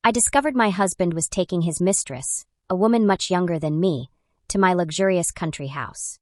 I discovered my husband was taking his mistress, a woman much younger than me, to my luxurious country house.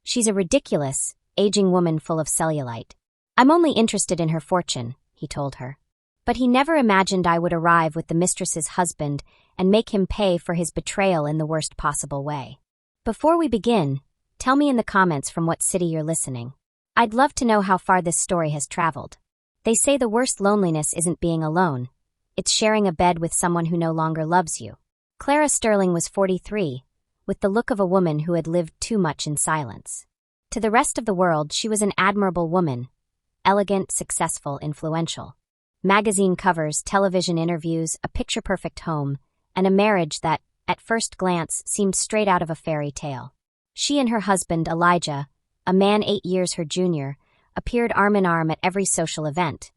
She's a ridiculous, aging woman full of cellulite. I'm only interested in her fortune, he told her. But he never imagined I would arrive with the mistress's husband and make him pay for his betrayal in the worst possible way. Before we begin, tell me in the comments from what city you're listening. I'd love to know how far this story has traveled. They say the worst loneliness isn't being alone. It's sharing a bed with someone who no longer loves you. Clara Sterling was 43, with the look of a woman who had lived too much in silence. To the rest of the world, she was an admirable woman, elegant, successful, influential. Magazine covers, television interviews, a picture-perfect home, and a marriage that, at first glance, seemed straight out of a fairy tale. She and her husband, Elijah, a man 8 years her junior, appeared arm in arm at every social event,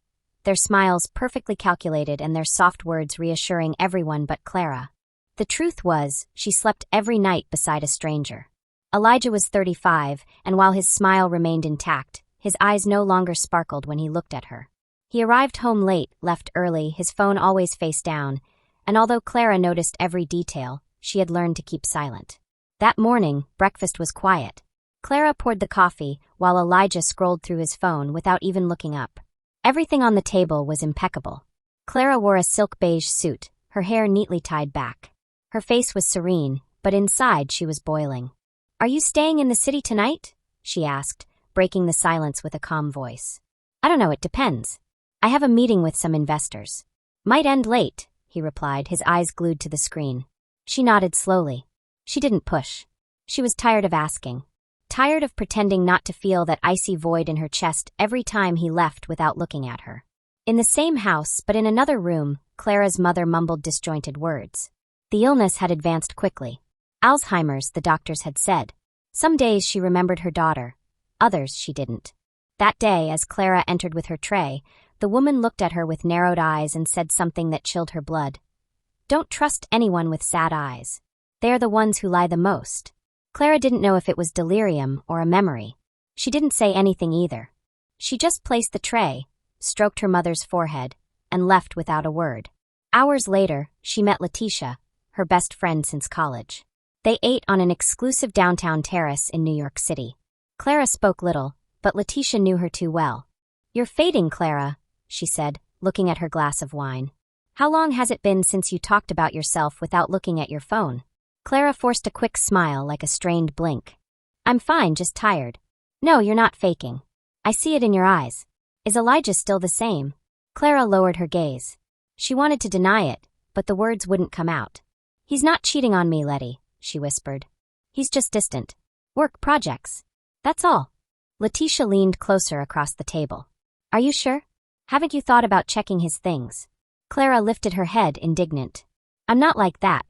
their smiles perfectly calculated and their soft words reassuring everyone but Clara. The truth was, she slept every night beside a stranger. Elijah was 35, and while his smile remained intact, his eyes no longer sparkled when he looked at her. He arrived home late, left early, his phone always face down, and although Clara noticed every detail, she had learned to keep silent. That morning, breakfast was quiet. Clara poured the coffee, while Elijah scrolled through his phone without even looking up. Everything on the table was impeccable. Clara wore a silk beige suit, her hair neatly tied back. Her face was serene, but inside she was boiling. "Are you staying in the city tonight?" she asked, breaking the silence with a calm voice. "I don't know, it depends. I have a meeting with some investors. Might end late," he replied, his eyes glued to the screen. She nodded slowly. She didn't push. She was tired of asking. Tired of pretending not to feel that icy void in her chest every time he left without looking at her. In the same house, but in another room, Clara's mother mumbled disjointed words. The illness had advanced quickly. Alzheimer's, the doctors had said. Some days she remembered her daughter. Others she didn't. That day, as Clara entered with her tray, the woman looked at her with narrowed eyes and said something that chilled her blood. "Don't trust anyone with sad eyes. They are the ones who lie the most." Clara didn't know if it was delirium or a memory. She didn't say anything either. She just placed the tray, stroked her mother's forehead, and left without a word. Hours later, she met Letitia, her best friend since college. They ate on an exclusive downtown terrace in New York City. Clara spoke little, but Letitia knew her too well. "You're fading, Clara," she said, looking at her glass of wine. "How long has it been since you talked about yourself without looking at your phone?" Clara forced a quick smile like a strained blink. "I'm fine, just tired." "No, you're not faking. I see it in your eyes. Is Elijah still the same?" Clara lowered her gaze. She wanted to deny it, but the words wouldn't come out. "He's not cheating on me, Letty," she whispered. "He's just distant. Work projects. That's all." Letitia leaned closer across the table. "Are you sure? Haven't you thought about checking his things?" Clara lifted her head, indignant. "I'm not like that.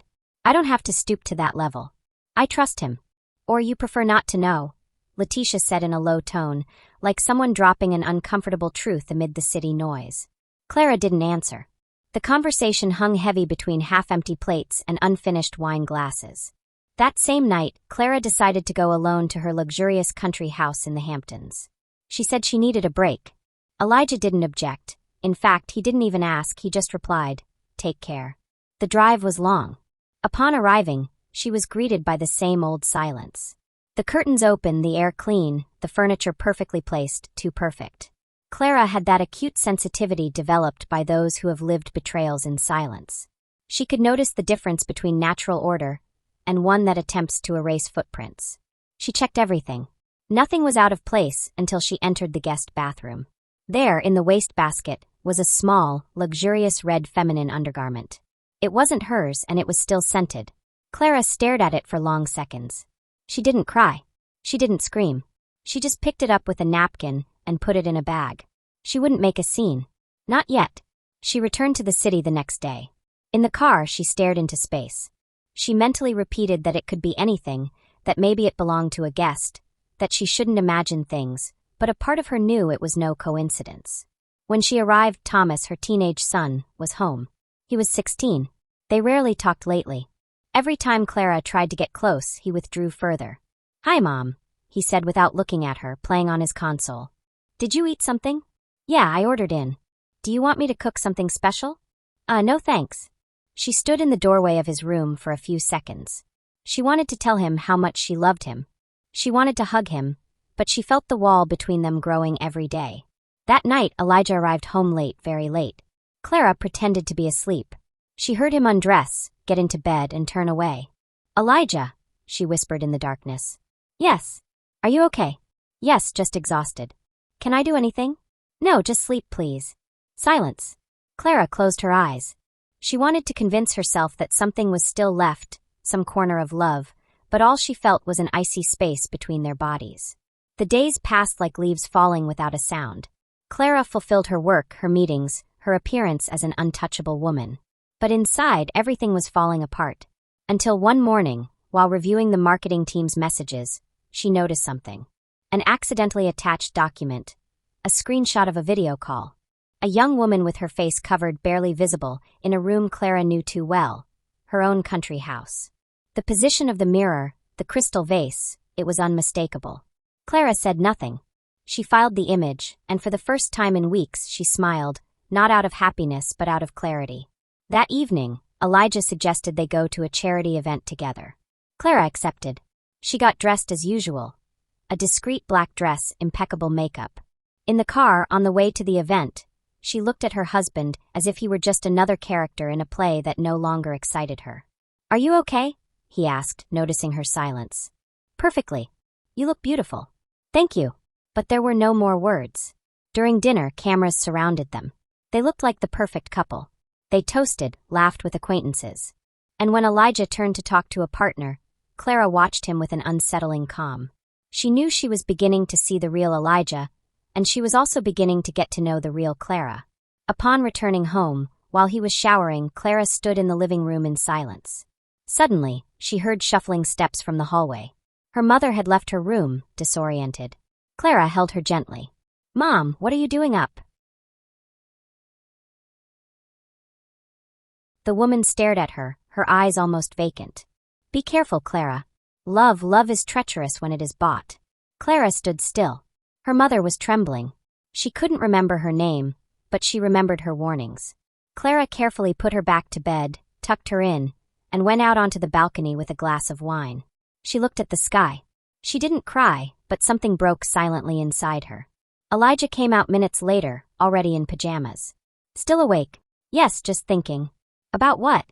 I don't have to stoop to that level. I trust him. Or you prefer not to know," Letitia said in a low tone, like someone dropping an uncomfortable truth amid the city noise. Clara didn't answer. The conversation hung heavy between half-empty plates and unfinished wine glasses. That same night, Clara decided to go alone to her luxurious country house in the Hamptons. She said she needed a break. Elijah didn't object. In fact, he didn't even ask, he just replied, "Take care." The drive was long. Upon arriving, she was greeted by the same old silence. The curtains open, the air clean, the furniture perfectly placed, too perfect. Clara had that acute sensitivity developed by those who have lived betrayals in silence. She could notice the difference between natural order and one that attempts to erase footprints. She checked everything. Nothing was out of place until she entered the guest bathroom. There, in the wastebasket, was a small, luxurious red feminine undergarment. It wasn't hers, and it was still scented. Clara stared at it for long seconds. She didn't cry. She didn't scream. She just picked it up with a napkin and put it in a bag. She wouldn't make a scene. Not yet. She returned to the city the next day. In the car, she stared into space. She mentally repeated that it could be anything, that maybe it belonged to a guest, that she shouldn't imagine things, but a part of her knew it was no coincidence. When she arrived, Thomas, her teenage son, was home. He was 16. They rarely talked lately. Every time Clara tried to get close, he withdrew further. "Hi, Mom," he said without looking at her, playing on his console. "Did you eat something?" "Yeah, I ordered in. Do you want me to cook something special?" No thanks." She stood in the doorway of his room for a few seconds. She wanted to tell him how much she loved him. She wanted to hug him, but she felt the wall between them growing every day. That night, Elijah arrived home late, very late. Clara pretended to be asleep. She heard him undress, get into bed, and turn away. "Elijah," she whispered in the darkness. "Yes. Are you okay?" "Yes, just exhausted." "Can I do anything?" "No, just sleep, please." Silence. Clara closed her eyes. She wanted to convince herself that something was still left, some corner of love, but all she felt was an icy space between their bodies. The days passed like leaves falling without a sound. Clara fulfilled her work, her meetings, her appearance as an untouchable woman. But inside, everything was falling apart. Until one morning, while reviewing the marketing team's messages, she noticed something. An accidentally attached document. A screenshot of a video call. A young woman with her face covered, barely visible, in a room Clara knew too well. Her own country house. The position of the mirror, the crystal vase, it was unmistakable. Clara said nothing. She filed the image, and for the first time in weeks she smiled, not out of happiness but out of clarity. That evening, Elijah suggested they go to a charity event together. Clara accepted. She got dressed as usual. A discreet black dress, impeccable makeup. In the car, on the way to the event, she looked at her husband as if he were just another character in a play that no longer excited her. "Are you okay?" he asked, noticing her silence. "Perfectly. You look beautiful." "Thank you." But there were no more words. During dinner, cameras surrounded them. They looked like the perfect couple. They toasted, laughed with acquaintances. And when Elijah turned to talk to a partner, Clara watched him with an unsettling calm. She knew she was beginning to see the real Elijah, and she was also beginning to get to know the real Clara. Upon returning home, while he was showering, Clara stood in the living room in silence. Suddenly, she heard shuffling steps from the hallway. Her mother had left her room, disoriented. Clara held her gently. "Mom, what are you doing up?" The woman stared at her, her eyes almost vacant. "Be careful, Clara. Love is treacherous when it is bought." Clara stood still. Her mother was trembling. She couldn't remember her name, but she remembered her warnings. Clara carefully put her back to bed, tucked her in, and went out onto the balcony with a glass of wine. She looked at the sky. She didn't cry, but something broke silently inside her. Elijah came out minutes later, already in pajamas. "Still awake?" "Yes, just thinking." "About what?"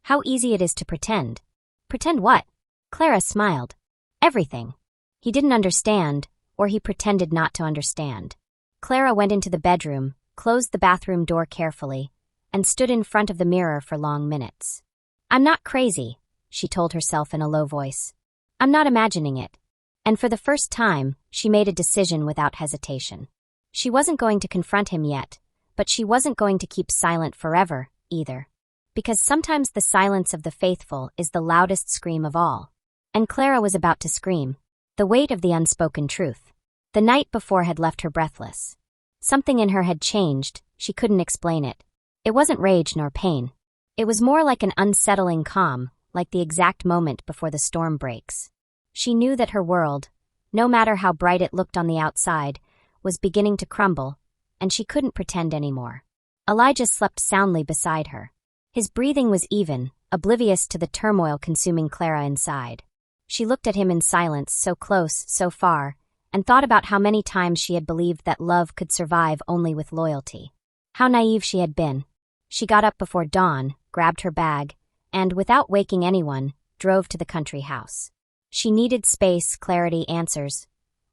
"How easy it is to pretend." "Pretend what?" Clara smiled. "Everything." He didn't understand, or he pretended not to understand. Clara went into the bedroom, closed the bathroom door carefully, and stood in front of the mirror for long minutes. "I'm not crazy," she told herself in a low voice. "I'm not imagining it." And for the first time, she made a decision without hesitation. She wasn't going to confront him yet, but she wasn't going to keep silent forever, either. Because sometimes the silence of the faithful is the loudest scream of all. And Clara was about to scream. The weight of the unspoken truth. The night before had left her breathless. Something in her had changed, she couldn't explain it. It wasn't rage nor pain. It was more like an unsettling calm, like the exact moment before the storm breaks. She knew that her world, no matter how bright it looked on the outside, was beginning to crumble, and she couldn't pretend anymore. Elijah slept soundly beside her. His breathing was even, oblivious to the turmoil consuming Clara inside. She looked at him in silence, so close, so far, and thought about how many times she had believed that love could survive only with loyalty. How naive she had been. She got up before dawn, grabbed her bag, and, without waking anyone, drove to the country house. She needed space, clarity, answers,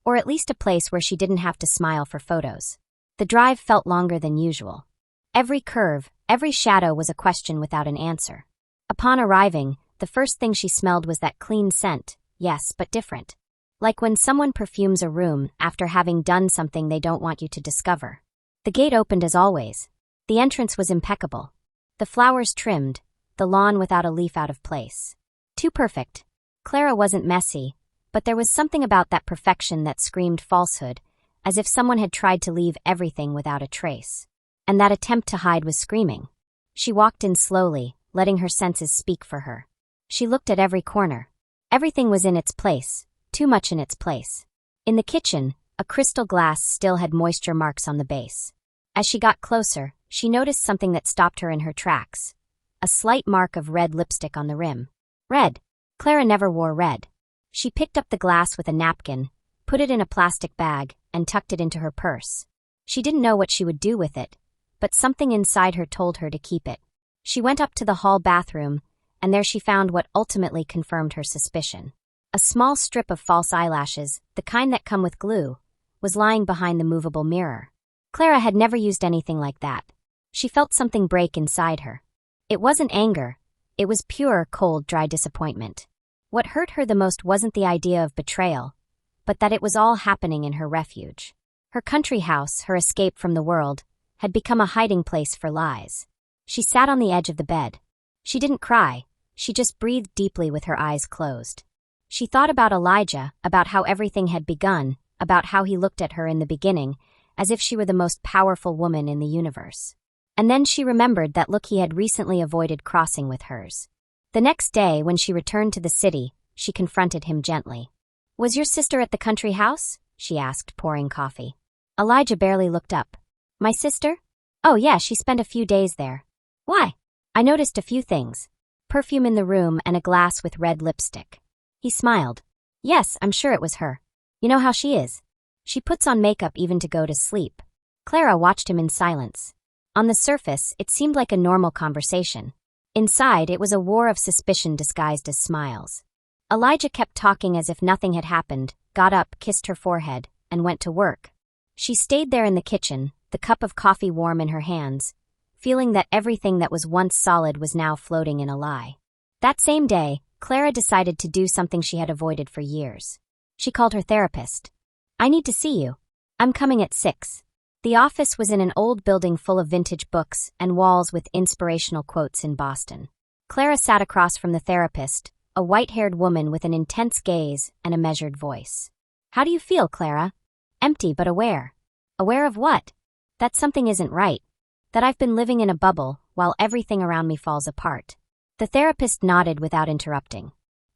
or at least a place where she didn't have to smile for photos. The drive felt longer than usual. Every curve, every shadow was a question without an answer. Upon arriving, the first thing she smelled was that clean scent, yes, but different. Like when someone perfumes a room after having done something they don't want you to discover. The gate opened as always. The entrance was impeccable. The flowers trimmed, the lawn without a leaf out of place. Too perfect. Clara wasn't messy, but there was something about that perfection that screamed falsehood, as if someone had tried to leave everything without a trace. And that attempt to hide was screaming. She walked in slowly, letting her senses speak for her. She looked at every corner. Everything was in its place, too much in its place. In the kitchen, a crystal glass still had moisture marks on the base. As she got closer, she noticed something that stopped her in her tracks. a slight mark of red lipstick on the rim. Red. Clara never wore red. She picked up the glass with a napkin, put it in a plastic bag, and tucked it into her purse. She didn't know what she would do with it, but something inside her told her to keep it. She went up to the hall bathroom, and there she found what ultimately confirmed her suspicion. A small strip of false eyelashes, the kind that come with glue, was lying behind the movable mirror. Clara had never used anything like that. She felt something break inside her. It wasn't anger. It was pure, cold, dry disappointment. What hurt her the most wasn't the idea of betrayal, but that it was all happening in her refuge. Her country house, her escape from the world, had become a hiding place for lies. She sat on the edge of the bed. She didn't cry. She just breathed deeply with her eyes closed. She thought about Elijah, about how everything had begun, about how he looked at her in the beginning, as if she were the most powerful woman in the universe. And then she remembered that look he had recently avoided crossing with hers. The next day, when she returned to the city, she confronted him gently. "Was your sister at the country house?" she asked, pouring coffee. Elijah barely looked up. "My sister? Oh yeah, she spent a few days there." "Why?" "I noticed a few things. Perfume in the room and a glass with red lipstick." He smiled. "Yes, I'm sure it was her. You know how she is. She puts on makeup even to go to sleep." Clara watched him in silence. On the surface, it seemed like a normal conversation. Inside, it was a war of suspicion disguised as smiles. Elijah kept talking as if nothing had happened, got up, kissed her forehead, and went to work. She stayed there in the kitchen, the cup of coffee warm in her hands, feeling that everything that was once solid was now floating in a lie. That same day, Clara decided to do something she had avoided for years. She called her therapist. "I need to see you. I'm coming at 6. The office was in an old building full of vintage books and walls with inspirational quotes in Boston. Clara sat across from the therapist, a white-haired woman with an intense gaze and a measured voice. "How do you feel, Clara?" "Empty but aware." "Aware of what?" "That something isn't right. That I've been living in a bubble while everything around me falls apart." The therapist nodded without interrupting.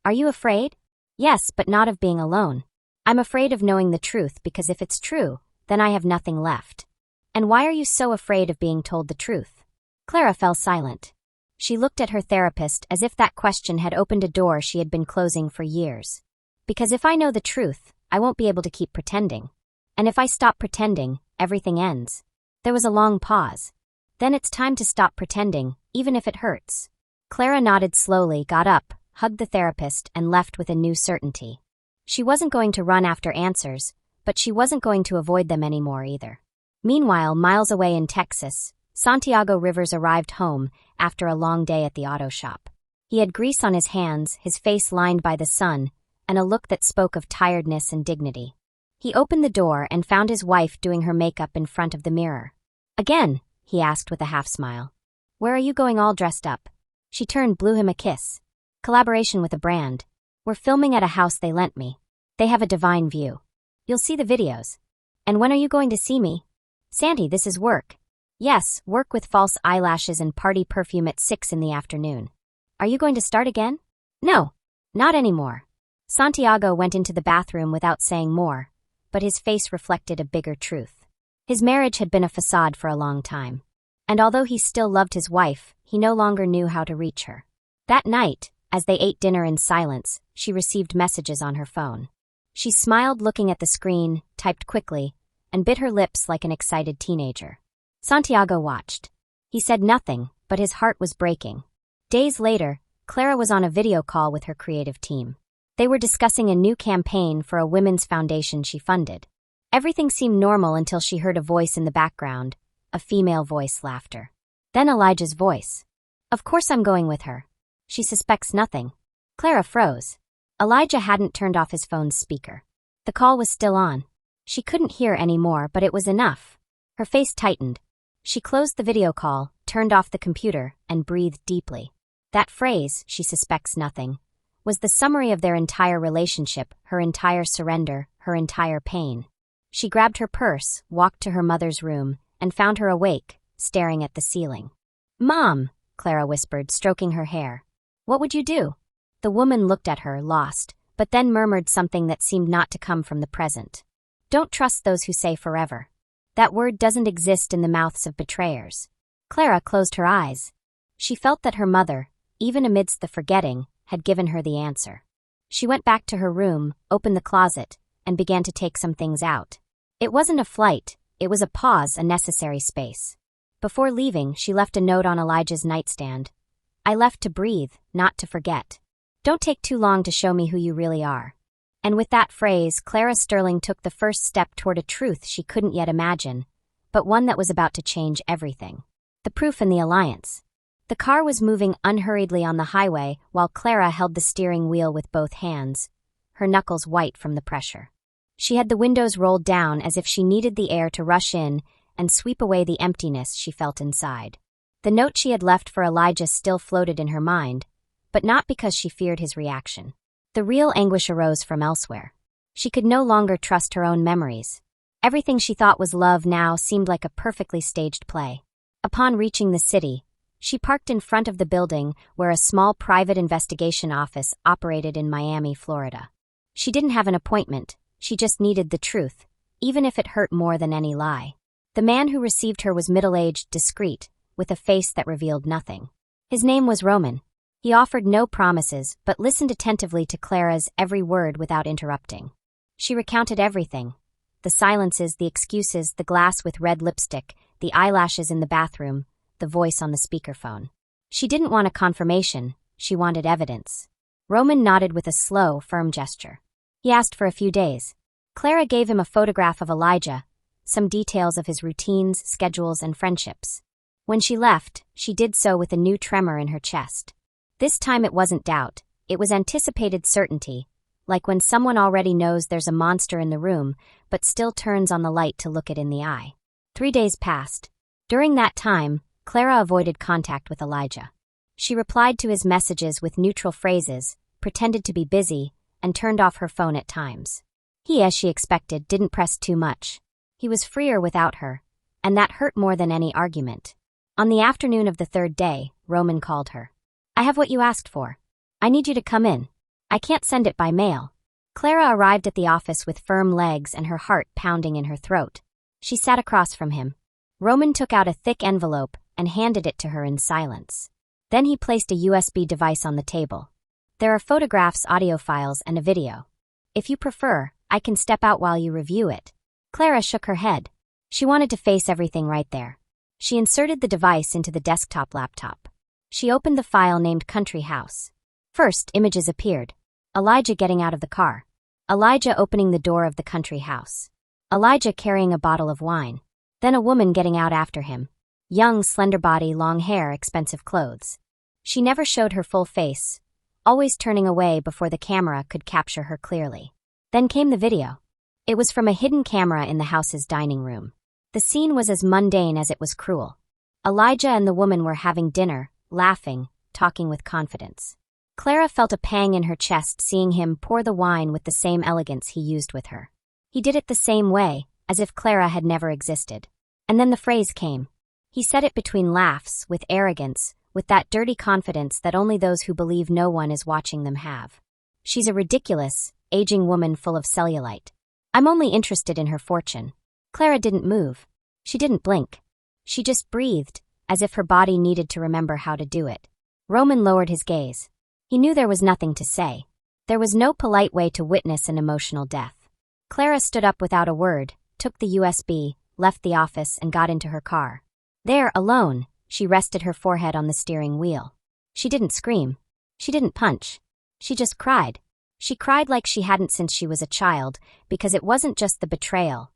"Are you afraid?" "Yes, but not of being alone. I'm afraid of knowing the truth because if it's true, then I have nothing left." "And why are you so afraid of being told the truth?" Clara fell silent. She looked at her therapist as if that question had opened a door she had been closing for years. "Because if I know the truth, I won't be able to keep pretending. And if I stop pretending, everything ends." There was a long pause. "Then it's time to stop pretending, even if it hurts." Clara nodded slowly, got up, hugged the therapist, and left with a new certainty. She wasn't going to run after answers, but she wasn't going to avoid them anymore either. Meanwhile, miles away in Texas, Santiago Rivers arrived home after a long day at the auto shop. He had grease on his hands, his face lined by the sun, and a look that spoke of tiredness and dignity. He opened the door and found his wife doing her makeup in front of the mirror. "Again?" he asked with a half-smile. "Where are you going all dressed up?" She turned, blew him a kiss. "Collaboration with a brand. We're filming at a house they lent me. They have a divine view. You'll see the videos." "And when are you going to see me?" "Santi, this is work." "Yes, work with false eyelashes and party perfume at 6 in the afternoon." "Are you going to start again?" "No, not anymore." Santiago went into the bathroom without saying more, but his face reflected a bigger truth. His marriage had been a facade for a long time. And although he still loved his wife, he no longer knew how to reach her. That night, as they ate dinner in silence, she received messages on her phone. She smiled looking at the screen, typed quickly, and bit her lips like an excited teenager. Santiago watched. He said nothing, but his heart was breaking. Days later, Clara was on a video call with her creative team. They were discussing a new campaign for a women's foundation she funded. Everything seemed normal until she heard a voice in the background, a female voice, laughter. Then Elijah's voice. "Of course I'm going with her. She suspects nothing." Clara froze. Elijah hadn't turned off his phone's speaker. The call was still on. She couldn't hear any more, but it was enough. Her face tightened. She closed the video call, turned off the computer, and breathed deeply. That phrase, "she suspects nothing," was the summary of their entire relationship, her entire surrender, her entire pain. She grabbed her purse, walked to her mother's room, and found her awake, staring at the ceiling. "Mom," Clara whispered, stroking her hair. "What would you do?" The woman looked at her, lost, but then murmured something that seemed not to come from the present. "Don't trust those who say forever. That word doesn't exist in the mouths of betrayers." Clara closed her eyes. She felt that her mother, even amidst the forgetting, had given her the answer. She went back to her room, opened the closet, and began to take some things out. It wasn't a flight, it was a pause, a necessary space. Before leaving, she left a note on Elijah's nightstand. I left to breathe, not to forget. Don't take too long to show me who you really are. And with that phrase, Clara Sterling took the first step toward a truth she couldn't yet imagine, but one that was about to change everything. The proof in the alliance. The car was moving unhurriedly on the highway while Clara held the steering wheel with both hands, her knuckles white from the pressure. She had the windows rolled down as if she needed the air to rush in and sweep away the emptiness she felt inside. The note she had left for Elijah still floated in her mind, but not because she feared his reaction. The real anguish arose from elsewhere. She could no longer trust her own memories. Everything she thought was love now seemed like a perfectly staged play. Upon reaching the city, she parked in front of the building where a small private investigation office operated in Miami, Florida. She didn't have an appointment, she just needed the truth, even if it hurt more than any lie. The man who received her was middle-aged, discreet, with a face that revealed nothing. His name was Roman. He offered no promises, but listened attentively to Clara's every word without interrupting. She recounted everything. The silences, the excuses, the glass with red lipstick, the eyelashes in the bathroom, the voice on the speakerphone. She didn't want a confirmation, she wanted evidence. Roman nodded with a slow, firm gesture. He asked for a few days. Clara gave him a photograph of Elijah, some details of his routines, schedules, and friendships. When she left, she did so with a new tremor in her chest. This time it wasn't doubt, it was anticipated certainty, like when someone already knows there's a monster in the room, but still turns on the light to look it in the eye. 3 days passed. During that time, Clara avoided contact with Elijah. She replied to his messages with neutral phrases, pretended to be busy, and turned off her phone at times. He, as she expected, didn't press too much. He was freer without her, and that hurt more than any argument. On the afternoon of the third day, Roman called her. I have what you asked for. I need you to come in. I can't send it by mail. Clara arrived at the office with firm legs and her heart pounding in her throat. She sat across from him. Roman took out a thick envelope and handed it to her in silence. Then he placed a USB device on the table. There are photographs, audio files, and a video. If you prefer, I can step out while you review it. Clara shook her head. She wanted to face everything right there. She inserted the device into the desktop laptop. She opened the file named Country House. First, images appeared. Elijah getting out of the car. Elijah opening the door of the country house. Elijah carrying a bottle of wine. Then a woman getting out after him. Young, slender body, long hair, expensive clothes. She never showed her full face, always turning away before the camera could capture her clearly. Then came the video. It was from a hidden camera in the house's dining room. The scene was as mundane as it was cruel. Elijah and the woman were having dinner, laughing, talking with confidence. Clara felt a pang in her chest seeing him pour the wine with the same elegance he used with her. He did it the same way, as if Clara had never existed. And then the phrase came. He said it between laughs, with arrogance, with that dirty confidence that only those who believe no one is watching them have. She's a ridiculous, aging woman full of cellulite. I'm only interested in her fortune. Clara didn't move. She didn't blink. She just breathed, as if her body needed to remember how to do it. Roman lowered his gaze. He knew there was nothing to say. There was no polite way to witness an emotional death. Clara stood up without a word, took the USB, left the office, and got into her car. There, alone, she rested her forehead on the steering wheel. She didn't scream. She didn't punch. She just cried. She cried like she hadn't since she was a child, because it wasn't just the betrayal.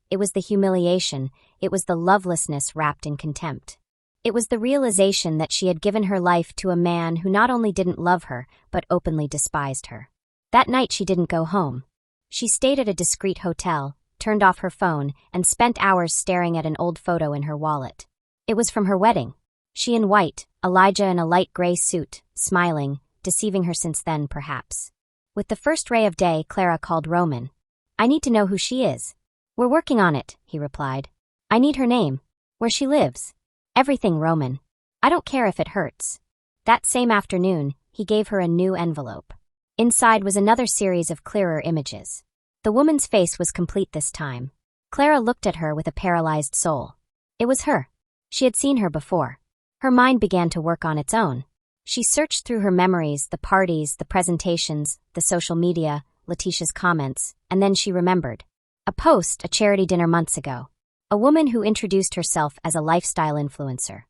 It was the humiliation, it was the lovelessness wrapped in contempt. It was the realization that she had given her life to a man who not only didn't love her, but openly despised her. That night she didn't go home. She stayed at a discreet hotel, turned off her phone, and spent hours staring at an old photo in her wallet. It was from her wedding. She in white, Elijah in a light gray suit, smiling, deceiving her since then, perhaps. With the first ray of day, Clara called Roman. I need to know who she is. We're working on it, he replied. I need her name, where she lives. Everything, Roman. I don't care if it hurts. That same afternoon, he gave her a new envelope. Inside was another series of clearer images. The woman's face was complete this time. Clara looked at her with a paralyzed soul. It was her. She had seen her before. Her mind began to work on its own. She searched through her memories, the parties, the presentations, the social media, Letitia's comments, and then she remembered. A post, a charity dinner months ago. A woman who introduced herself as a lifestyle influencer.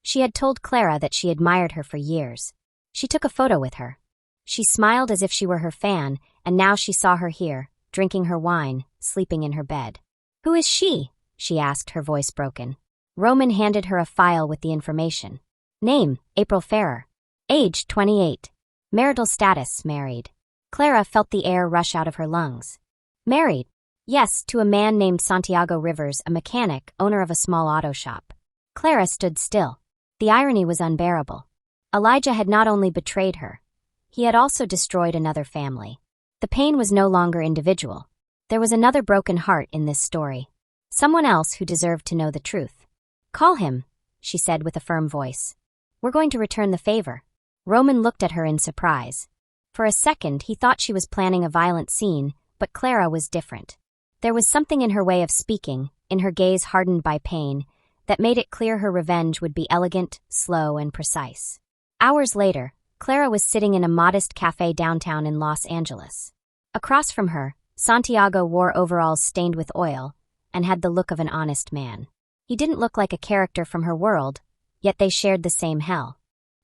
She had told Clara that she admired her for years. She took a photo with her. She smiled as if she were her fan, and now she saw her here, drinking her wine, sleeping in her bed. "Who is she?" she asked, her voice broken. Roman handed her a file with the information. Name, April Ferrer. Age, 28. Marital status, married. Clara felt the air rush out of her lungs. Married? Yes, to a man named Santiago Rivers, a mechanic, owner of a small auto shop. Clara stood still. The irony was unbearable. Elijah had not only betrayed her, he had also destroyed another family. The pain was no longer individual. There was another broken heart in this story. Someone else who deserved to know the truth. Call him, she said with a firm voice. We're going to return the favor. Roman looked at her in surprise. For a second, he thought she was planning a violent scene, but Clara was different. There was something in her way of speaking, in her gaze hardened by pain, that made it clear her revenge would be elegant, slow, and precise. Hours later, Clara was sitting in a modest cafe downtown in Los Angeles. Across from her, Santiago wore overalls stained with oil and had the look of an honest man. He didn't look like a character from her world, yet they shared the same hell.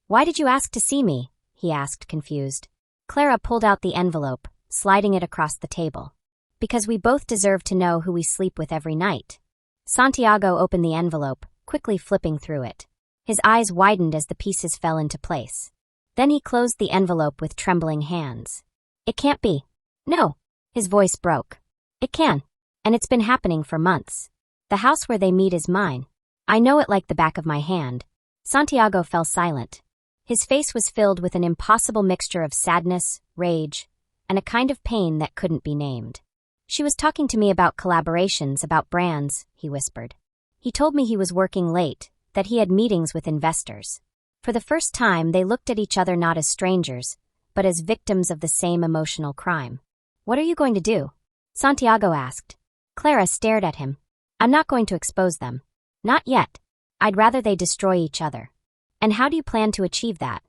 "Why did you ask to see me?" he asked, confused. Clara pulled out the envelope, sliding it across the table. "Because we both deserve to know who we sleep with every night." Santiago opened the envelope, quickly flipping through it. His eyes widened as the pieces fell into place. Then he closed the envelope with trembling hands. "It can't be." "No." His voice broke. "It can. And it's been happening for months. The house where they meet is mine. I know it like the back of my hand." Santiago fell silent. His face was filled with an impossible mixture of sadness, rage, and a kind of pain that couldn't be named. "She was talking to me about collaborations, about brands," he whispered. "He told me he was working late, that he had meetings with investors." For the first time, they looked at each other not as strangers, but as victims of the same emotional crime. "What are you going to do?" Santiago asked. Clara stared at him. "I'm not going to expose them. Not yet. I'd rather they destroy each other." "And how do you plan to achieve that?"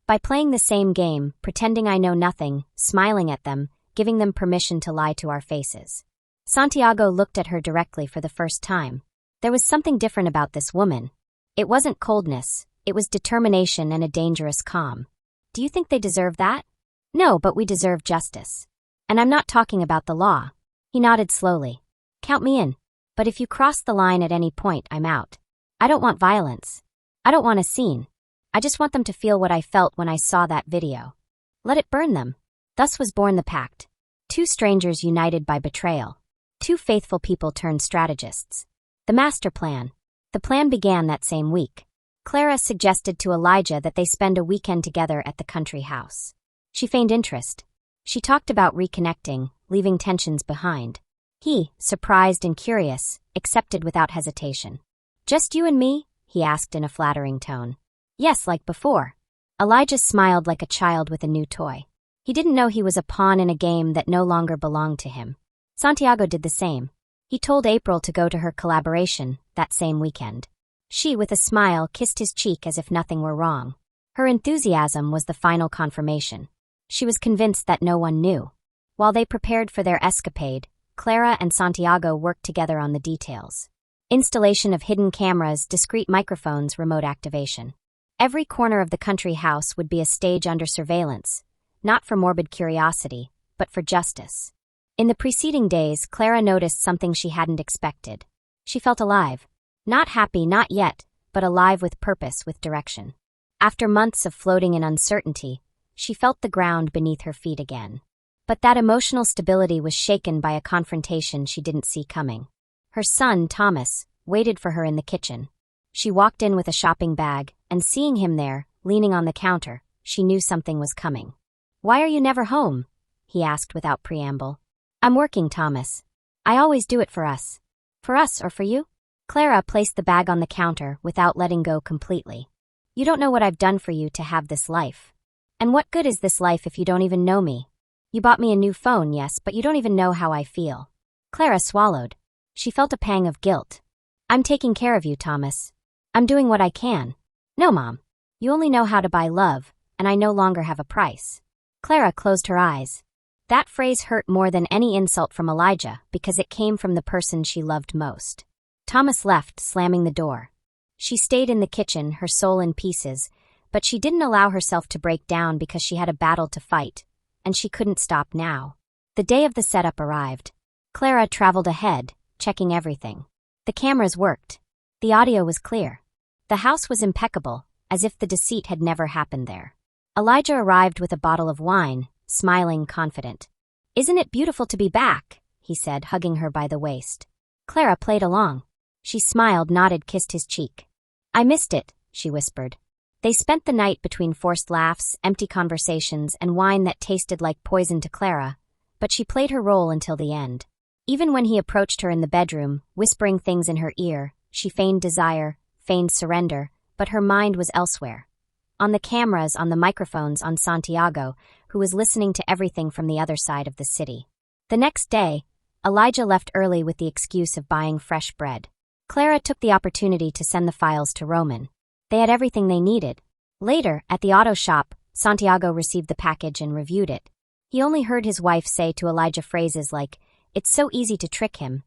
"By playing the same game, pretending I know nothing, smiling at them, giving them permission to lie to our faces." Santiago looked at her directly for the first time. There was something different about this woman. It wasn't coldness, it was determination and a dangerous calm. "Do you think they deserve that?" "No, but we deserve justice. And I'm not talking about the law." He nodded slowly. "Count me in. But if you cross the line at any point, I'm out. I don't want violence. I don't want a scene. I just want them to feel what I felt when I saw that video. Let it burn them." Thus was born the pact. Two strangers united by betrayal. Two faithful people turned strategists. The master plan. The plan began that same week. Clara suggested to Elijah that they spend a weekend together at the country house. She feigned interest. She talked about reconnecting, leaving tensions behind. He, surprised and curious, accepted without hesitation. "Just you and me?" he asked in a flattering tone. "Yes, like before." Elijah smiled like a child with a new toy. He didn't know he was a pawn in a game that no longer belonged to him. Santiago did the same. He told April to go to her collaboration that same weekend. She, with a smile, kissed his cheek as if nothing were wrong. Her enthusiasm was the final confirmation. She was convinced that no one knew. While they prepared for their escapade, Clara and Santiago worked together on the details. Installation of hidden cameras, discreet microphones, remote activation. Every corner of the country house would be a stage under surveillance, not for morbid curiosity, but for justice. In the preceding days, Clara noticed something she hadn't expected. She felt alive. Not happy, not yet, but alive with purpose, with direction. After months of floating in uncertainty, she felt the ground beneath her feet again. But that emotional stability was shaken by a confrontation she didn't see coming. Her son, Thomas, waited for her in the kitchen. She walked in with a shopping bag, and seeing him there, leaning on the counter, she knew something was coming. "Why are you never home?" he asked without preamble. "I'm working, Thomas. I always do it for us." "For us or for you?" Clara placed the bag on the counter without letting go completely. "You don't know what I've done for you to have this life. And what good is this life if you don't even know me? You bought me a new phone, yes, but you don't even know how I feel." Clara swallowed. She felt a pang of guilt. "I'm taking care of you, Thomas. I'm doing what I can." No, Mom. You only know how to buy love, and I no longer have a price. Clara closed her eyes. That phrase hurt more than any insult from Elijah because it came from the person she loved most. Thomas left, slamming the door. She stayed in the kitchen, her soul in pieces, but she didn't allow herself to break down because she had a battle to fight, and she couldn't stop now. The day of the setup arrived. Clara traveled ahead, checking everything. The cameras worked. The audio was clear. The house was impeccable, as if the deceit had never happened there. Elijah arrived with a bottle of wine, smiling, confident. "Isn't it beautiful to be back?" he said, hugging her by the waist. Clara played along. She smiled, nodded, kissed his cheek. "I missed it," she whispered. They spent the night between forced laughs, empty conversations, and wine that tasted like poison to Clara, but she played her role until the end. Even when he approached her in the bedroom, whispering things in her ear, she feigned desire, feigned surrender, but her mind was elsewhere. On the cameras, on the microphones, on Santiago, who was listening to everything from the other side of the city. The next day, Elijah left early with the excuse of buying fresh bread. Clara took the opportunity to send the files to Roman. They had everything they needed. Later, at the auto shop, Santiago received the package and reviewed it. He only heard his wife say to Elijah phrases like, "It's so easy to trick him,"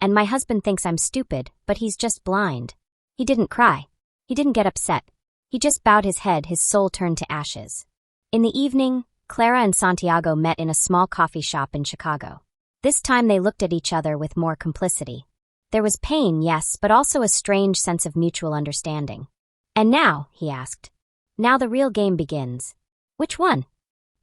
and "My husband thinks I'm stupid, but he's just blind." He didn't cry. He didn't get upset. He just bowed his head, his soul turned to ashes. In the evening, Clara and Santiago met in a small coffee shop in Chicago. This time they looked at each other with more complicity. There was pain, yes, but also a strange sense of mutual understanding. "And now," he asked, "now the real game begins." "Which one?"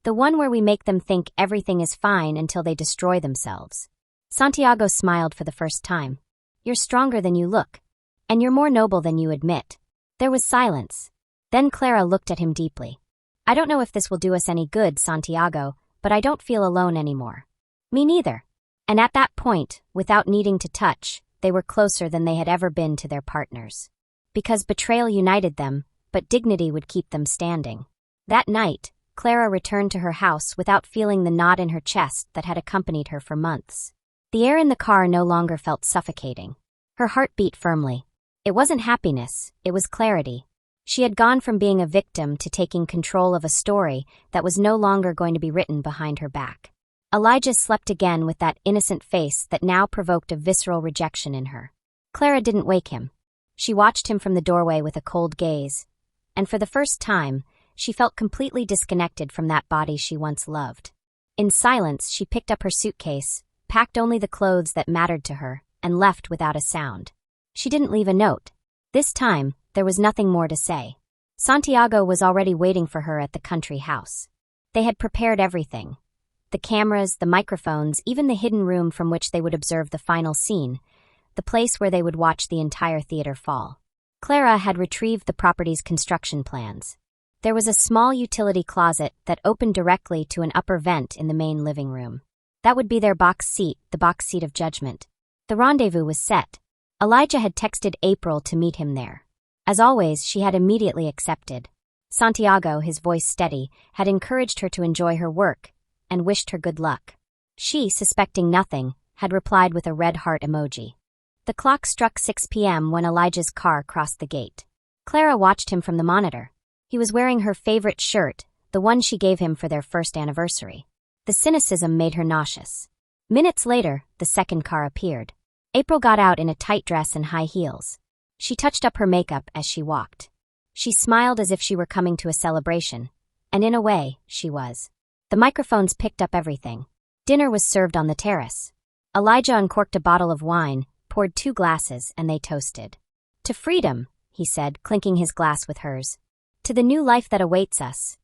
"The one where we make them think everything is fine until they destroy themselves." Santiago smiled for the first time. "You're stronger than you look. And you're more noble than you admit." There was silence. Then Clara looked at him deeply. "I don't know if this will do us any good, Santiago, but I don't feel alone anymore." "Me neither." And at that point, without needing to touch, they were closer than they had ever been to their partners. Because betrayal united them, but dignity would keep them standing. That night, Clara returned to her house without feeling the knot in her chest that had accompanied her for months. The air in the car no longer felt suffocating. Her heart beat firmly. It wasn't happiness, it was clarity. She had gone from being a victim to taking control of a story that was no longer going to be written behind her back. Elijah slept again with that innocent face that now provoked a visceral rejection in her. Clara didn't wake him. She watched him from the doorway with a cold gaze, and for the first time, she felt completely disconnected from that body she once loved. In silence, she picked up her suitcase, packed only the clothes that mattered to her, and left without a sound. She didn't leave a note. This time, there was nothing more to say. Santiago was already waiting for her at the country house. They had prepared everything. The cameras, the microphones, even the hidden room from which they would observe the final scene, the place where they would watch the entire theater fall. Clara had retrieved the property's construction plans. There was a small utility closet that opened directly to an upper vent in the main living room. That would be their box seat, the box seat of judgment. The rendezvous was set. Elijah had texted April to meet him there. As always, she had immediately accepted. Santiago, his voice steady, had encouraged her to enjoy her work and wished her good luck. She, suspecting nothing, had replied with a red heart emoji. The clock struck 6 p.m. when Elijah's car crossed the gate. Clara watched him from the monitor. He was wearing her favorite shirt, the one she gave him for their first anniversary. The cynicism made her nauseous. Minutes later, the second car appeared. April got out in a tight dress and high heels. She touched up her makeup as she walked. She smiled as if she were coming to a celebration, and in a way, she was. The microphones picked up everything. Dinner was served on the terrace. Elijah uncorked a bottle of wine, poured 2 glasses, and they toasted. "To freedom," he said, clinking his glass with hers. "To the new life that awaits us,"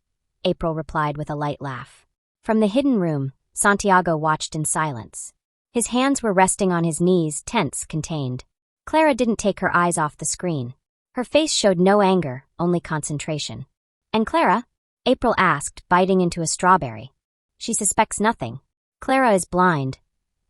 April replied with a light laugh. From the hidden room, Santiago watched in silence. His hands were resting on his knees, tense, contained. Clara didn't take her eyes off the screen. Her face showed no anger, only concentration. "And Clara?" April asked, biting into a strawberry. "She suspects nothing. Clara is blind,"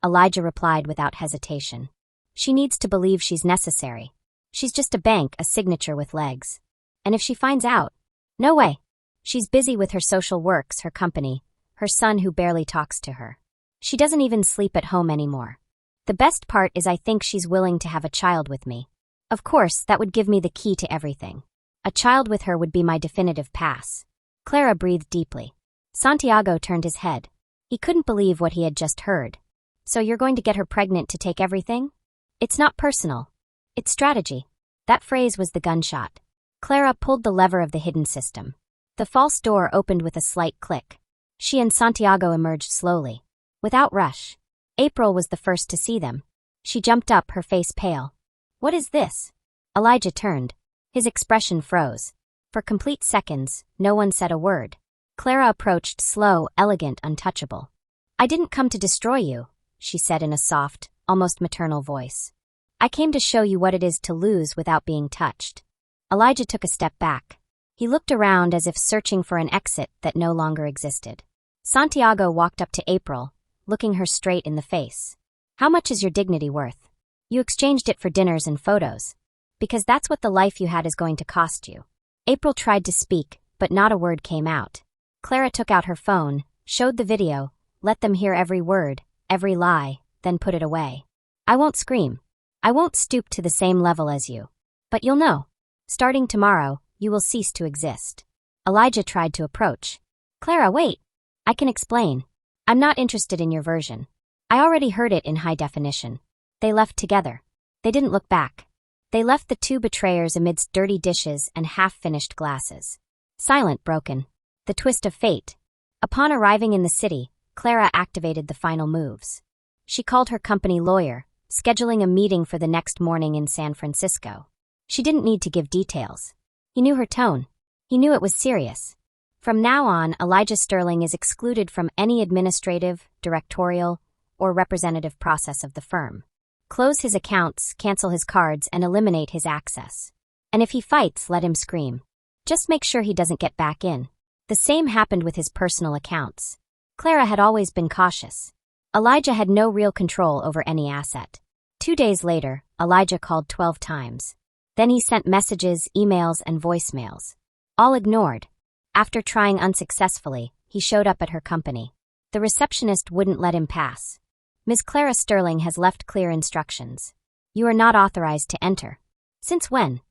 Elijah replied without hesitation. "She needs to believe she's necessary. She's just a bank, a signature with legs. And if she finds out, no way. She's busy with her social works, her company, her son who barely talks to her. She doesn't even sleep at home anymore. The best part is I think she's willing to have a child with me. Of course, that would give me the key to everything. A child with her would be my definitive pass. Clara breathed deeply. Santiago turned his head. He couldn't believe what he had just heard. So you're going to get her pregnant to take everything? It's not personal. It's strategy. That phrase was the gunshot. Clara pulled the lever of the hidden system. The false door opened with a slight click. She and Santiago emerged slowly. Without rush. April was the first to see them. She jumped up, her face pale. What is this? Elijah turned. His expression froze. For complete seconds, no one said a word. Clara approached, slow, elegant, untouchable. I didn't come to destroy you, she said in a soft, almost maternal voice. I came to show you what it is to lose without being touched. Elijah took a step back. He looked around as if searching for an exit that no longer existed. Santiago walked up to April, looking her straight in the face. How much is your dignity worth? You exchanged it for dinners and photos. Because that's what the life you had is going to cost you. April tried to speak, but not a word came out. Clara took out her phone, showed the video, let them hear every word, every lie, then put it away. I won't scream. I won't stoop to the same level as you. But you'll know. Starting tomorrow, you will cease to exist. Elijah tried to approach. Clara, wait. I can explain. I'm not interested in your version. I already heard it in high definition. They left together. They didn't look back. They left the two betrayers amidst dirty dishes and half-finished glasses. Silent, broken. The twist of fate. Upon arriving in the city, Clara activated the final moves. She called her company lawyer, scheduling a meeting for the next morning in San Francisco. She didn't need to give details. He knew her tone. He knew it was serious. From now on, Elijah Sterling is excluded from any administrative, directorial, or representative process of the firm. Close his accounts, cancel his cards, and eliminate his access. And if he fights, let him scream. Just make sure he doesn't get back in. The same happened with his personal accounts. Clara had always been cautious. Elijah had no real control over any asset. 2 days later, Elijah called 12 times. Then he sent messages, emails, and voicemails. All ignored. After trying unsuccessfully, he showed up at her company. The receptionist wouldn't let him pass. Ms. Clara Sterling has left clear instructions. You are not authorized to enter. Since when?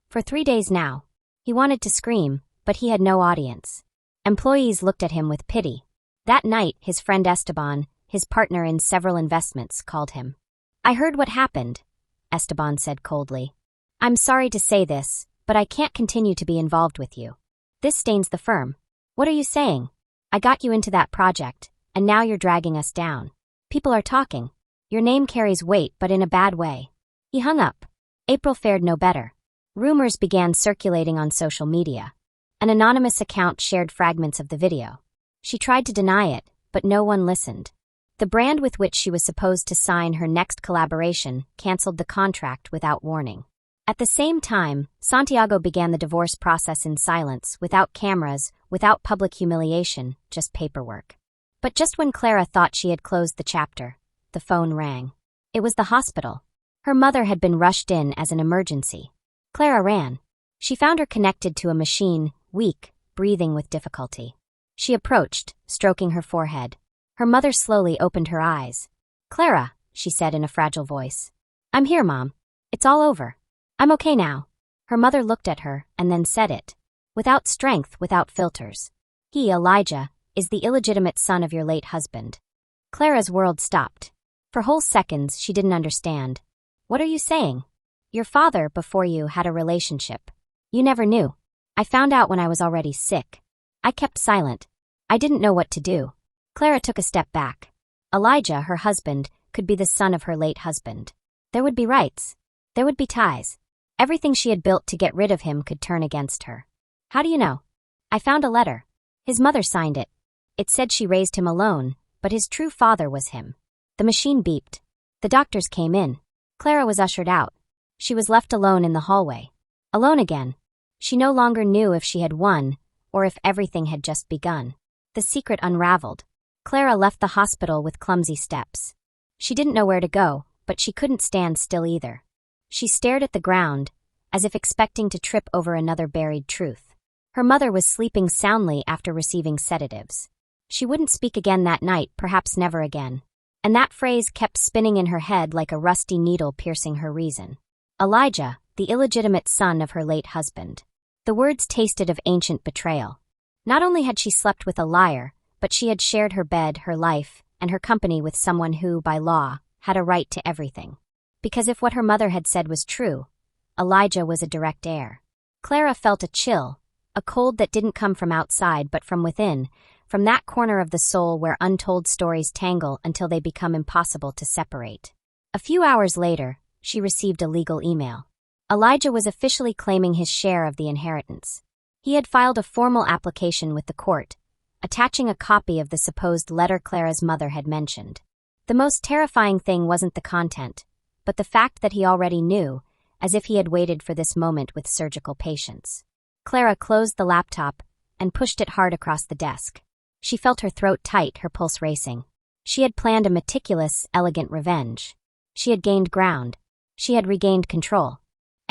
For 3 days now. He wanted to scream, but he had no audience. Employees looked at him with pity. That night, his friend Esteban, his partner in several investments, called him. I heard what happened, Esteban said coldly. I'm sorry to say this, but I can't continue to be involved with you. This stains the firm. What are you saying? I got you into that project, and now you're dragging us down. People are talking. Your name carries weight, but in a bad way. He hung up. April fared no better. Rumors began circulating on social media. An anonymous account shared fragments of the video. She tried to deny it, but no one listened. The brand with which she was supposed to sign her next collaboration canceled the contract without warning. At the same time, Santiago began the divorce process in silence, without cameras, without public humiliation, just paperwork. But just when Clara thought she had closed the chapter, the phone rang. It was the hospital. Her mother had been rushed in as an emergency. Clara ran. She found her connected to a machine, weak, breathing with difficulty. She approached, stroking her forehead. Her mother slowly opened her eyes. Clara, she said in a fragile voice. I'm here, Mom. It's all over. I'm okay now. Her mother looked at her and then said it. Without strength, without filters. He, Elijah, is the illegitimate son of your late husband. Clara's world stopped. For whole seconds, she didn't understand. What are you saying? Your father, before you, had a relationship. You never knew. I found out when I was already sick. I kept silent. I didn't know what to do. Clara took a step back. Elijah, her husband, could be the son of her late husband. There would be rights. There would be ties. Everything she had built to get rid of him could turn against her. How do you know? I found a letter. His mother signed it. It said she raised him alone, but his true father was him. The machine beeped. The doctors came in. Clara was ushered out. She was left alone in the hallway. Alone again. She no longer knew if she had won, or if everything had just begun. The secret unraveled. Clara left the hospital with clumsy steps. She didn't know where to go, but she couldn't stand still either. She stared at the ground, as if expecting to trip over another buried truth. Her mother was sleeping soundly after receiving sedatives. She wouldn't speak again that night, perhaps never again. And that phrase kept spinning in her head like a rusty needle piercing her reason. Elijah, the illegitimate son of her late husband. The words tasted of ancient betrayal. Not only had she slept with a liar, but she had shared her bed, her life, and her company with someone who, by law, had a right to everything. Because if what her mother had said was true, Elijah was a direct heir. Clara felt a chill, a cold that didn't come from outside but from within, from that corner of the soul where untold stories tangle until they become impossible to separate. A few hours later, she received a legal email. Elijah was officially claiming his share of the inheritance. He had filed a formal application with the court, attaching a copy of the supposed letter Clara's mother had mentioned. The most terrifying thing wasn't the content, but the fact that he already knew, as if he had waited for this moment with surgical patience. Clara closed the laptop and pushed it hard across the desk. She felt her throat tight, her pulse racing. She had planned a meticulous, elegant revenge. She had gained ground. She had regained control.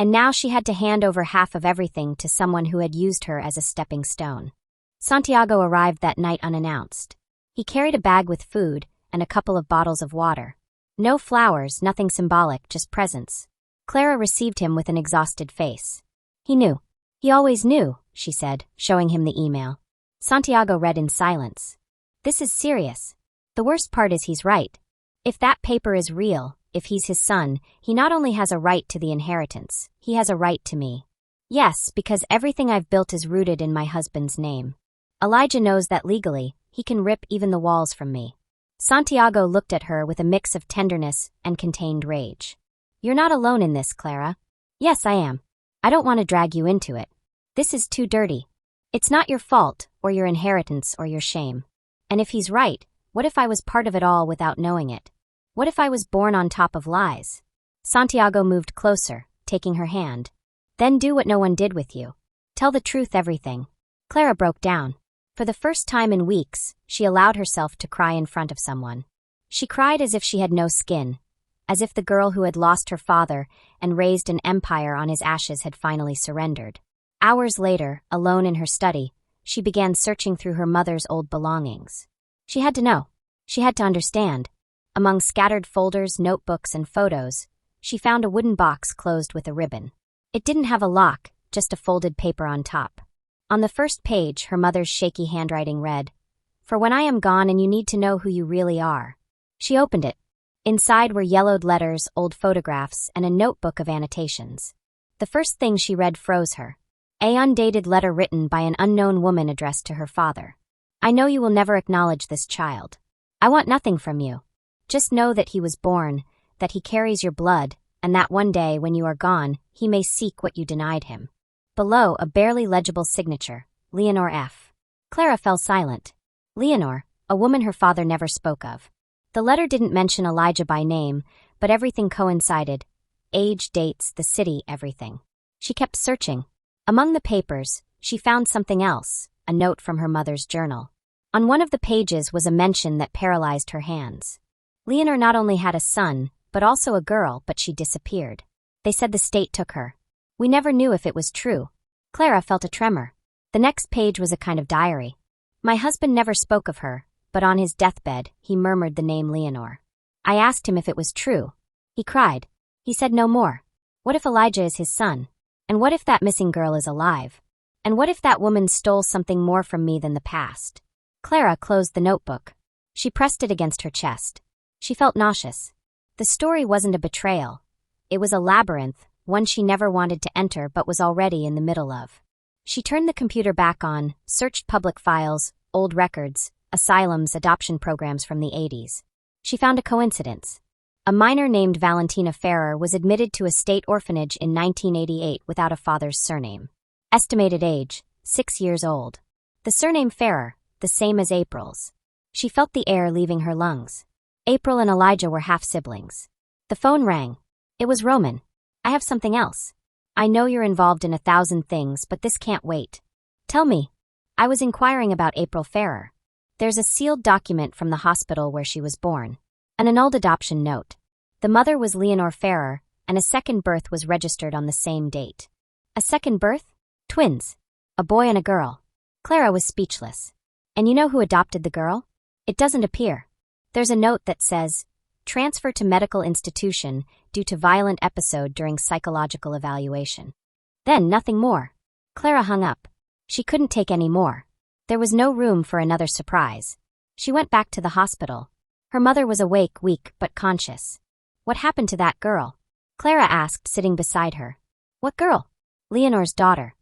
And now she had to hand over half of everything to someone who had used her as a stepping stone. Santiago arrived that night unannounced. He carried a bag with food and a couple of bottles of water. No flowers, nothing symbolic, just presents. Clara received him with an exhausted face. He knew. He always knew, she said, showing him the email. Santiago read in silence. This is serious. The worst part is he's right. If that paper is real, if he's his son, he not only has a right to the inheritance, he has a right to me. Yes, because everything I've built is rooted in my husband's name. Elijah knows that legally, he can rip even the walls from me. Santiago looked at her with a mix of tenderness and contained rage. You're not alone in this, Clara. Yes, I am. I don't want to drag you into it. This is too dirty. It's not your fault, or your inheritance, or your shame. And if he's right, what if I was part of it all without knowing it? What if I was born on top of lies? Santiago moved closer, taking her hand. Then do what no one did with you. Tell the truth, everything. Clara broke down. For the first time in weeks, she allowed herself to cry in front of someone. She cried as if she had no skin, as if the girl who had lost her father and raised an empire on his ashes had finally surrendered. Hours later, alone in her study, she began searching through her mother's old belongings. She had to know. She had to understand. Among scattered folders, notebooks, and photos, she found a wooden box closed with a ribbon. It didn't have a lock, just a folded paper on top. On the first page, her mother's shaky handwriting read, "For when I am gone and you need to know who you really are." She opened it. Inside were yellowed letters, old photographs, and a notebook of annotations. The first thing she read froze her. A undated letter written by an unknown woman addressed to her father. I know you will never acknowledge this child. I want nothing from you. Just know that he was born, that he carries your blood, and that one day when you are gone, he may seek what you denied him. Below, a barely legible signature, Leonore F. Clara fell silent. Leonore, a woman her father never spoke of. The letter didn't mention Elijah by name, but everything coincided. Age, dates, the city, everything. She kept searching. Among the papers, she found something else, a note from her mother's journal. On one of the pages was a mention that paralyzed her hands. Leonore not only had a son, but also a girl, but she disappeared. They said the state took her. We never knew if it was true. Clara felt a tremor. The next page was a kind of diary. My husband never spoke of her, but on his deathbed, he murmured the name Leonore. I asked him if it was true. He cried. He said no more. What if Elijah is his son? And what if that missing girl is alive? And what if that woman stole something more from me than the past? Clara closed the notebook. She pressed it against her chest. She felt nauseous. The story wasn't a betrayal. It was a labyrinth, one she never wanted to enter but was already in the middle of. She turned the computer back on, searched public files, old records, asylums, adoption programs from the 80s. She found a coincidence. A minor named Valentina Ferrer was admitted to a state orphanage in 1988 without a father's surname. Estimated age, 6 years old. The surname Ferrer, the same as April's. She felt the air leaving her lungs. April and Elijah were half-siblings. The phone rang. It was Roman. I have something else. I know you're involved in 1,000 things, but this can't wait. Tell me. I was inquiring about April Ferrer. There's a sealed document from the hospital where she was born. An annulled adoption note. The mother was Leonore Ferrer, and a second birth was registered on the same date. A second birth? Twins. A boy and a girl. Clara was speechless. And you know who adopted the girl? It doesn't appear. There's a note that says, transfer to medical institution due to violent episode during psychological evaluation. Then nothing more. Clara hung up. She couldn't take any more. There was no room for another surprise. She went back to the hospital. Her mother was awake, weak, but conscious. What happened to that girl? Clara asked, sitting beside her. What girl? Leonore's daughter.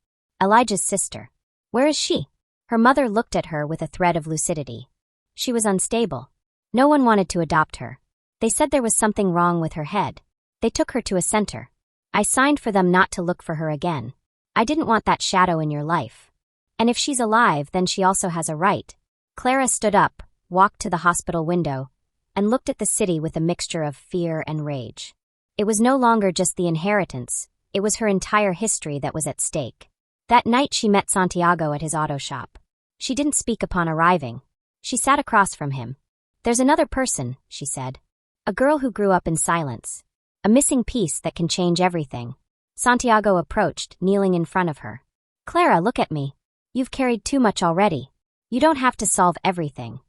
Elijah's sister. Where is she? Her mother looked at her with a thread of lucidity. She was unstable. No one wanted to adopt her. They said there was something wrong with her head. They took her to a center. I signed for them not to look for her again. I didn't want that shadow in your life. And if she's alive, then she also has a right. Clara stood up, walked to the hospital window, and looked at the city with a mixture of fear and rage. It was no longer just the inheritance, it was her entire history that was at stake. That night she met Santiago at his auto shop. She didn't speak upon arriving. She sat across from him. There's another person, she said. A girl who grew up in silence. A missing piece that can change everything. Santiago approached, kneeling in front of her. Clara, look at me. You've carried too much already. You don't have to solve everything.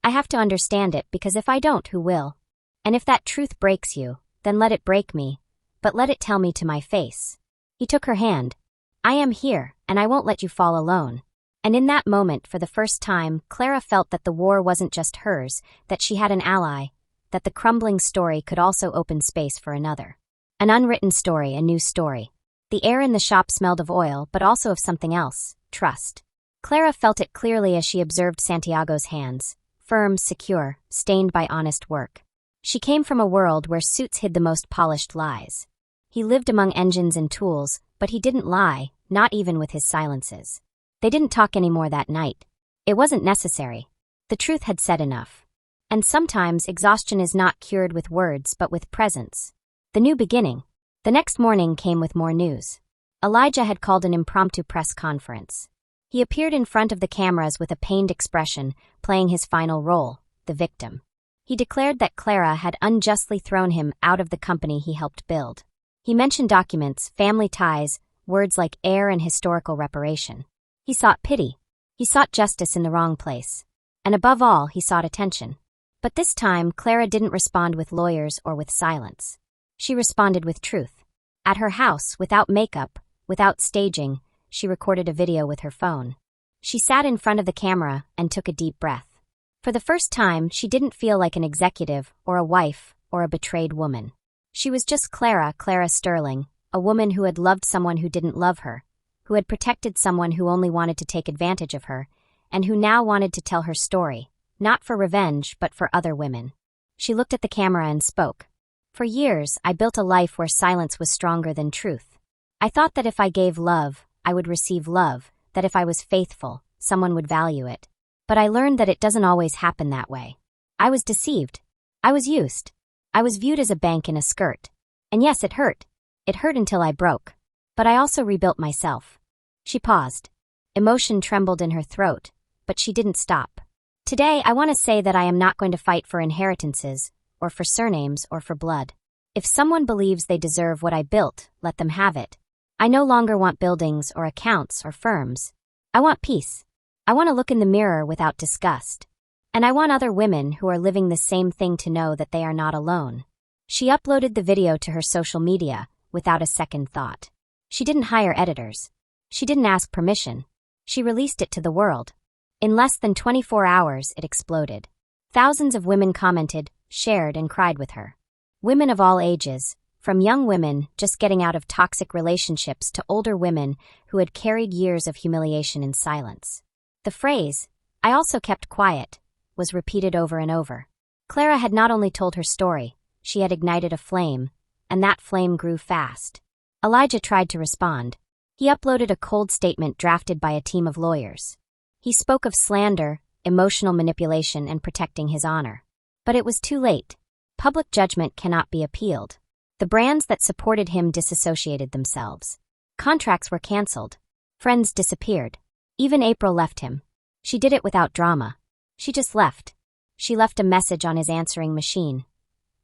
I have to understand it because if I don't, who will? And if that truth breaks you, then let it break me, but let it tell me to my face. He took her hand. I am here, and I won't let you fall alone. And in that moment, for the first time, Clara felt that the war wasn't just hers, that she had an ally, that the crumbling story could also open space for another. An unwritten story, a new story. The air in the shop smelled of oil, but also of something else, trust. Clara felt it clearly as she observed Santiago's hands, firm, secure, stained by honest work. She came from a world where suits hid the most polished lies. He lived among engines and tools, but he didn't lie, not even with his silences. They didn't talk anymore that night. It wasn't necessary. The truth had said enough. And sometimes exhaustion is not cured with words but with presence. The new beginning. The next morning came with more news. Elijah had called an impromptu press conference. He appeared in front of the cameras with a pained expression, playing his final role, the victim. He declared that Clara had unjustly thrown him out of the company he helped build. He mentioned documents, family ties, words like heir and historical reparation. He sought pity. He sought justice in the wrong place. And above all, he sought attention. But this time, Clara didn't respond with lawyers or with silence. She responded with truth. At her house, without makeup, without staging, she recorded a video with her phone. She sat in front of the camera and took a deep breath. For the first time, she didn't feel like an executive or a wife or a betrayed woman. She was just Clara Sterling, a woman who had loved someone who didn't love her, who had protected someone who only wanted to take advantage of her, and who now wanted to tell her story, not for revenge but for other women. She looked at the camera and spoke. For years, I built a life where silence was stronger than truth. I thought that if I gave love, I would receive love, that if I was faithful, someone would value it. But I learned that it doesn't always happen that way. I was deceived. I was used. I was viewed as a bank in a skirt. And yes, it hurt. It hurt until I broke. But I also rebuilt myself. She paused. Emotion trembled in her throat, but she didn't stop. Today, I want to say that I am not going to fight for inheritances, or for surnames, or for blood. If someone believes they deserve what I built, let them have it. I no longer want buildings or accounts or firms. I want peace. I want to look in the mirror without disgust. And I want other women who are living the same thing to know that they are not alone. She uploaded the video to her social media without a second thought. She didn't hire editors. She didn't ask permission. She released it to the world. In less than 24 hours, it exploded. Thousands of women commented, shared, and cried with her. Women of all ages, from young women just getting out of toxic relationships to older women who had carried years of humiliation in silence. The phrase, "I also kept quiet," was repeated over and over. Clara had not only told her story, she had ignited a flame, and that flame grew fast. Elijah tried to respond. He uploaded a cold statement drafted by a team of lawyers. He spoke of slander, emotional manipulation, and protecting his honor. But it was too late. Public judgment cannot be appealed. The brands that supported him disassociated themselves. Contracts were canceled. Friends disappeared. Even April left him. She did it without drama. She just left. She left a message on his answering machine.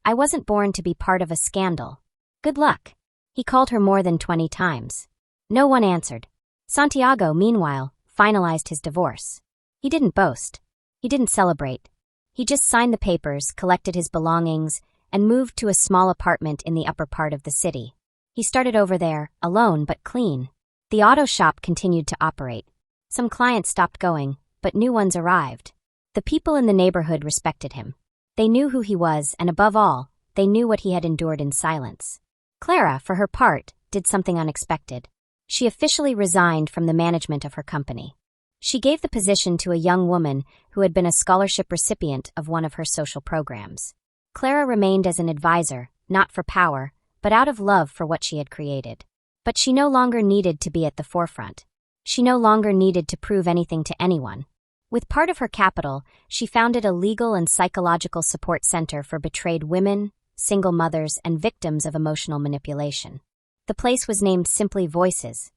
I wasn't born to be part of a scandal. Good luck. He called her more than 20 times. No one answered. Santiago, meanwhile, finalized his divorce. He didn't boast. He didn't celebrate. He just signed the papers, collected his belongings, and moved to a small apartment in the upper part of the city. He started over there, alone but clean. The auto shop continued to operate. Some clients stopped going, but new ones arrived. The people in the neighborhood respected him. They knew who he was, and above all, they knew what he had endured in silence. Clara, for her part, did something unexpected. She officially resigned from the management of her company. She gave the position to a young woman who had been a scholarship recipient of one of her social programs. Clara remained as an advisor, not for power, but out of love for what she had created. But she no longer needed to be at the forefront. She no longer needed to prove anything to anyone. With part of her capital, she founded a legal and psychological support center for betrayed women, single mothers, and victims of emotional manipulation. The place was named simply Voices,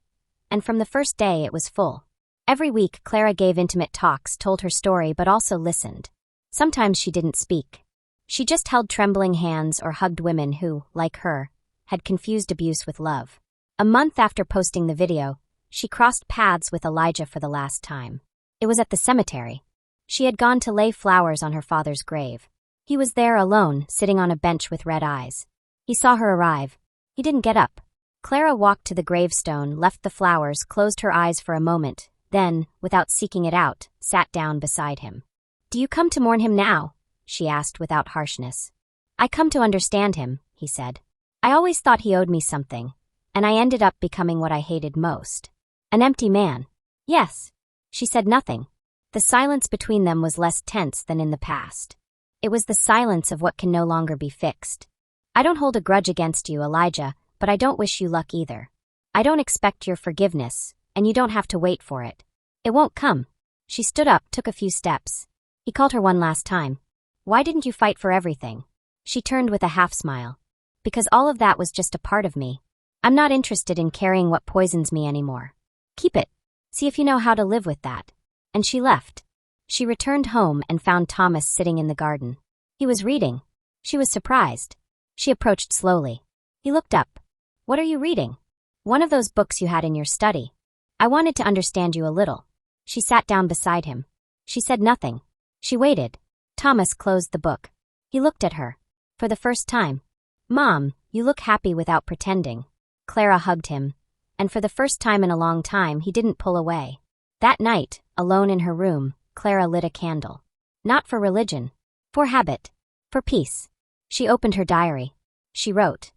and from the first day it was full. Every week, Clara gave intimate talks, told her story, but also listened. Sometimes she didn't speak. She just held trembling hands or hugged women who, like her, had confused abuse with love. A month after posting the video, she crossed paths with Elijah for the last time. It was at the cemetery. She had gone to lay flowers on her father's grave. He was there alone, sitting on a bench with red eyes. He saw her arrive. He didn't get up. Clara walked to the gravestone, left the flowers, closed her eyes for a moment, then, without seeking it out, sat down beside him. "Do you come to mourn him now?" she asked without harshness. "I come to understand him," he said. "I always thought he owed me something, and I ended up becoming what I hated most. An empty man." "Yes." She said nothing. The silence between them was less tense than in the past. It was the silence of what can no longer be fixed. "I don't hold a grudge against you, Elijah, but I don't wish you luck either. I don't expect your forgiveness, and you don't have to wait for it. It won't come." She stood up, took a few steps. He called her one last time. "Why didn't you fight for everything?" She turned with a half-smile. "Because all of that was just a part of me. I'm not interested in carrying what poisons me anymore. Keep it. See if you know how to live with that." And she left. She returned home and found Thomas sitting in the garden. He was reading. She was surprised. She approached slowly. He looked up. "What are you reading?" "One of those books you had in your study. I wanted to understand you a little." She sat down beside him. She said nothing. She waited. Thomas closed the book. He looked at her. For the first time. "Mom, you look happy without pretending." Clara hugged him, and for the first time in a long time he didn't pull away. That night, alone in her room, Clara lit a candle. Not for religion. For habit. For peace. She opened her diary. She wrote,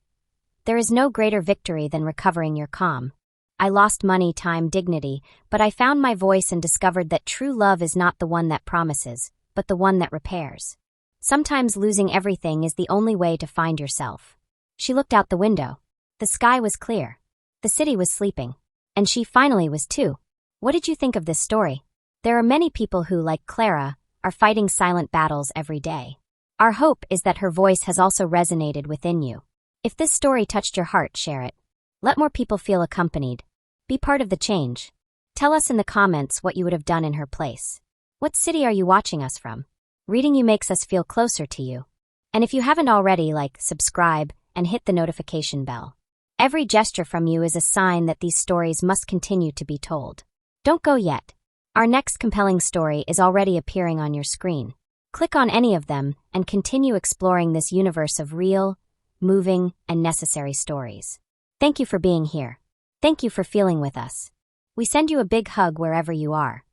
"There is no greater victory than recovering your calm. I lost money, time, dignity, but I found my voice and discovered that true love is not the one that promises, but the one that repairs. Sometimes losing everything is the only way to find yourself." She looked out the window. The sky was clear. The city was sleeping. And she finally was too. What did you think of this story? There are many people who, like Clara, are fighting silent battles every day. Our hope is that her voice has also resonated within you. If this story touched your heart, share it. Let more people feel accompanied. Be part of the change. Tell us in the comments what you would have done in her place. What city are you watching us from? Reading you makes us feel closer to you. And if you haven't already, subscribe, and hit the notification bell. Every gesture from you is a sign that these stories must continue to be told. Don't go yet. Our next compelling story is already appearing on your screen. Click on any of them and continue exploring this universe of real, moving, and necessary stories. Thank you for being here. Thank you for feeling with us. We send you a big hug wherever you are.